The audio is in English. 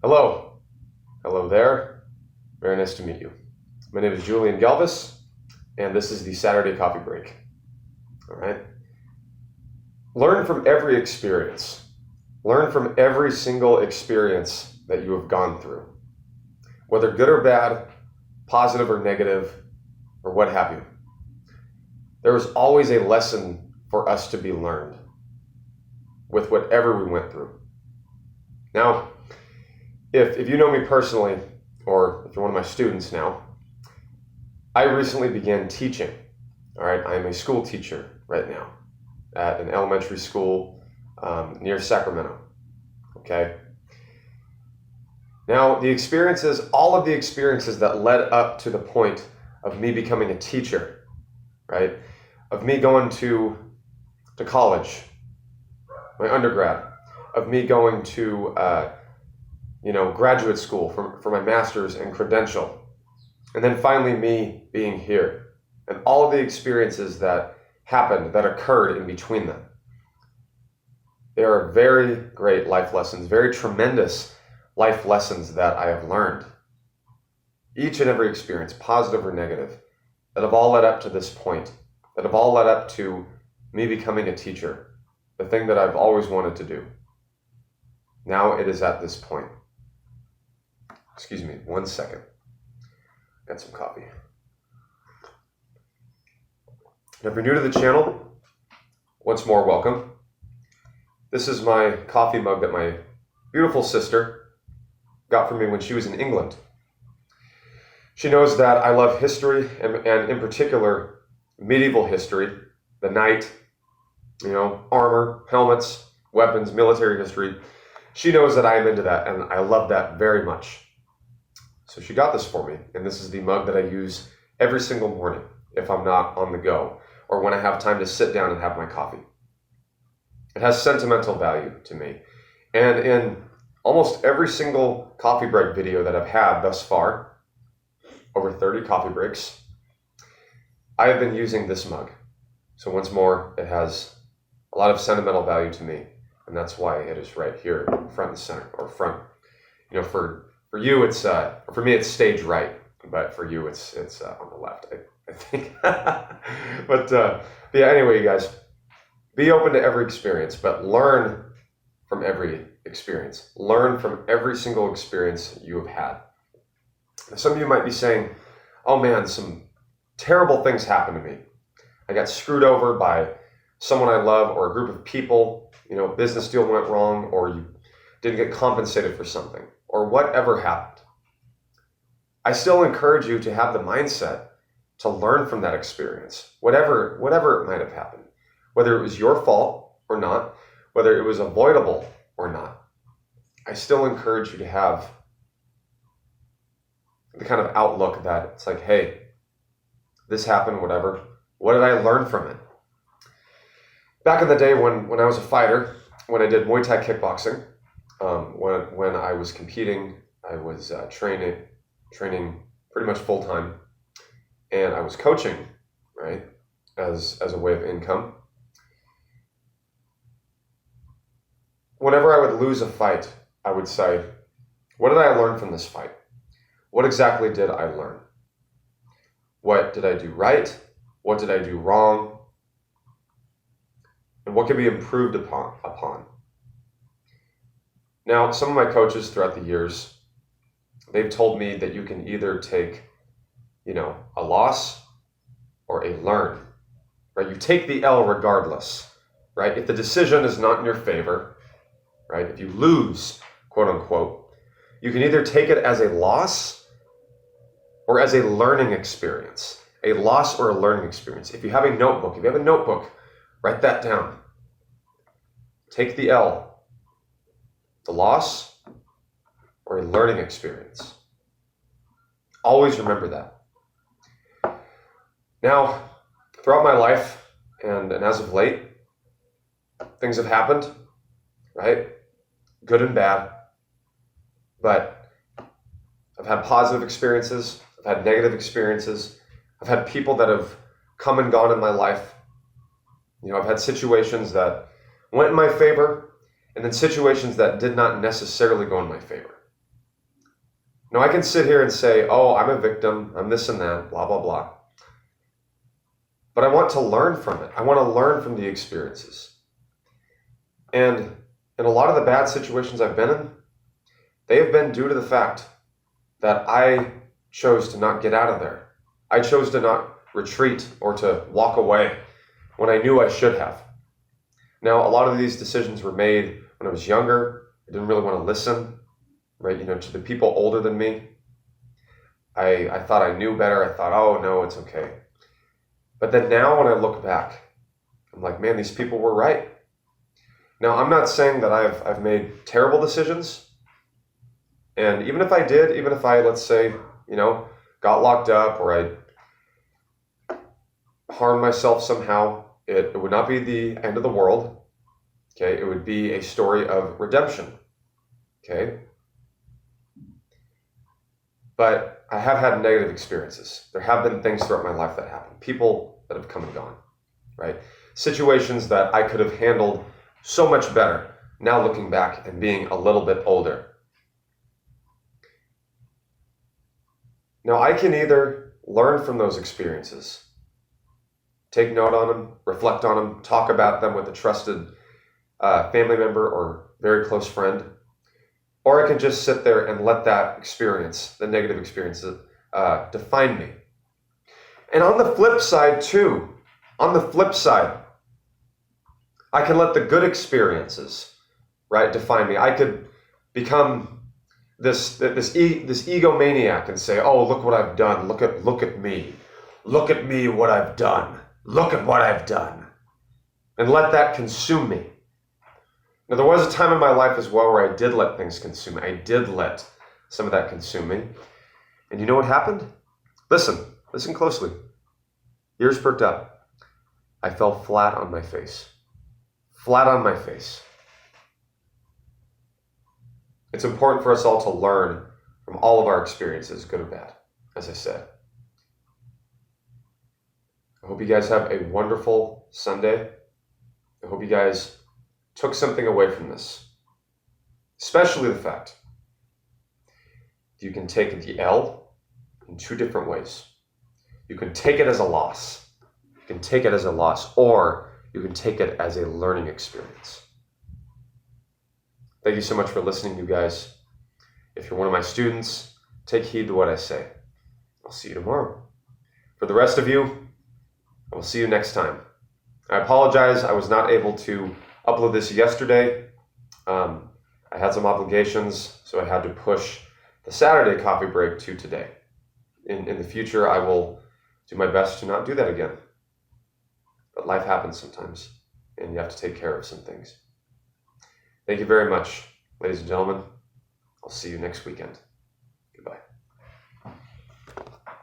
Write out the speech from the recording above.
Hello. Hello there. Very nice to meet you. My name is Julian Galvis, and this is the Saturday Coffee Break. All right. Learn from every experience. Learn from every single experience that you have gone through, whether good or bad, positive or negative, or what have you. There is always a lesson for us to be learned with whatever we went through. Now, if you know me personally, or if you're one of my students now, I recently began teaching. All right, I am a school teacher right now at an elementary school near Sacramento. Okay. Now, all of the experiences that led up to the point of me becoming a teacher, right? Of me going to college, my undergrad, of me going to graduate school for my master's and credential, and then finally me being here, and all of the experiences that happened, that occurred in between them. They are very great life lessons, very tremendous life lessons that I have learned. Each and every experience, positive or negative, that have all led up to this point, that have all led up to me becoming a teacher, the thing that I've always wanted to do. Now it is at this point. Excuse me, 1 second. Got some coffee. Now, if you're new to the channel, once more, welcome. This is my coffee mug that my beautiful sister got for me when she was in England. She knows that I love history, and in particular, medieval history, the knight, armor, helmets, weapons, military history. She knows that I am into that, and I love that very much. So she got this for me, and this is the mug that I use every single morning if I'm not on the go, or when I have time to sit down and have my coffee. It has sentimental value to me. And in almost every single coffee break video that I've had thus far, over 30 coffee breaks, I have been using this mug. So once more, it has a lot of sentimental value to me, and that's why it is right here, front and center, or front. For you, it's for me, it's stage right, but for you, it's on the left, I think. But yeah, anyway, you guys, be open to every experience, but learn from every experience. Learn from every single experience you have had. Some of you might be saying, "Oh man, some terrible things happened to me. I got screwed over by someone I love or a group of people. Business deal went wrong, or you didn't get compensated for something, or whatever happened." I still encourage you to have the mindset to learn from that experience, whatever it might have happened, whether it was your fault or not, whether it was avoidable or not. I still encourage you to have the kind of outlook that it's like, hey, this happened, whatever. What did I learn from it? Back in the day when I was a fighter, when I did Muay Thai kickboxing, when I was competing, I was training pretty much full time, and I was coaching, right, as a way of income. Whenever I would lose a fight, I would say, what did I learn from this fight? What exactly did I learn? What did I do right? What did I do wrong? And what can be improved upon? Now, some of my coaches throughout the years, they've told me that you can either take, a loss or a learn, right? You take the L regardless, right? If the decision is not in your favor, right? If you lose, quote unquote, you can either take it as a loss or as a learning experience, a loss or a learning experience. If you have a notebook, write that down. Take the L, the loss or a learning experience. Always remember that. Now, throughout my life and as of late, things have happened, right? Good and bad. But I've had positive experiences. I've had negative experiences. I've had people that have come and gone in my life. I've had situations that went in my favor, and then situations that did not necessarily go in my favor. Now, I can sit here and say, oh, I'm a victim, I'm this and that, blah, blah, blah. But I want to learn from it. I want to learn from the experiences. And in a lot of the bad situations I've been in, they have been due to the fact that I chose to not get out of there. I chose to not retreat or to walk away when I knew I should have. Now, a lot of these decisions were made when I was younger. I didn't really want to listen, right? To the people older than me. I thought I knew better. I thought, oh, no, it's okay. But then now when I look back, I'm like, man, these people were right. Now, I'm not saying that I've made terrible decisions. And even if I did, even if I, let's say, got locked up or I harmed myself somehow, it would not be the end of the world. Okay, it would be a story of redemption. Okay. But I have had negative experiences. There have been things throughout my life that happened. People that have come and gone, right? Situations that I could have handled so much better now looking back and being a little bit older. Now, I can either learn from those experiences, take note on them, reflect on them, talk about them with a trusted family member or very close friend, or I can just sit there and let that experience, the negative experiences, define me. And on the flip side too, I can let the good experiences, right, define me. I could become this egomaniac and say, oh, look what I've done. Look at me. Look at me, what I've done. Look at what I've done. And let that consume me. Now, there was a time in my life as well where I did let things consume me. I did let some of that consume me. And you know what happened? Listen closely. Ears perked up. I fell flat on my face. Flat on my face. It's important for us all to learn from all of our experiences, good or bad, as I said. I hope you guys have a wonderful Sunday. I hope you guys took something away from this, especially the fact that you can take the L in two different ways. You can take it as a loss. You can take it as a loss, or you can take it as a learning experience. Thank you so much for listening, you guys. If you're one of my students, take heed to what I say. I'll see you tomorrow. For the rest of you, I will see you next time. I apologize, I was not able to upload this yesterday. I had some obligations, so I had to push the Saturday coffee break to today. In the future, I will do my best to not do that again. But life happens sometimes, and you have to take care of some things. Thank you very much, ladies and gentlemen. I'll see you next weekend.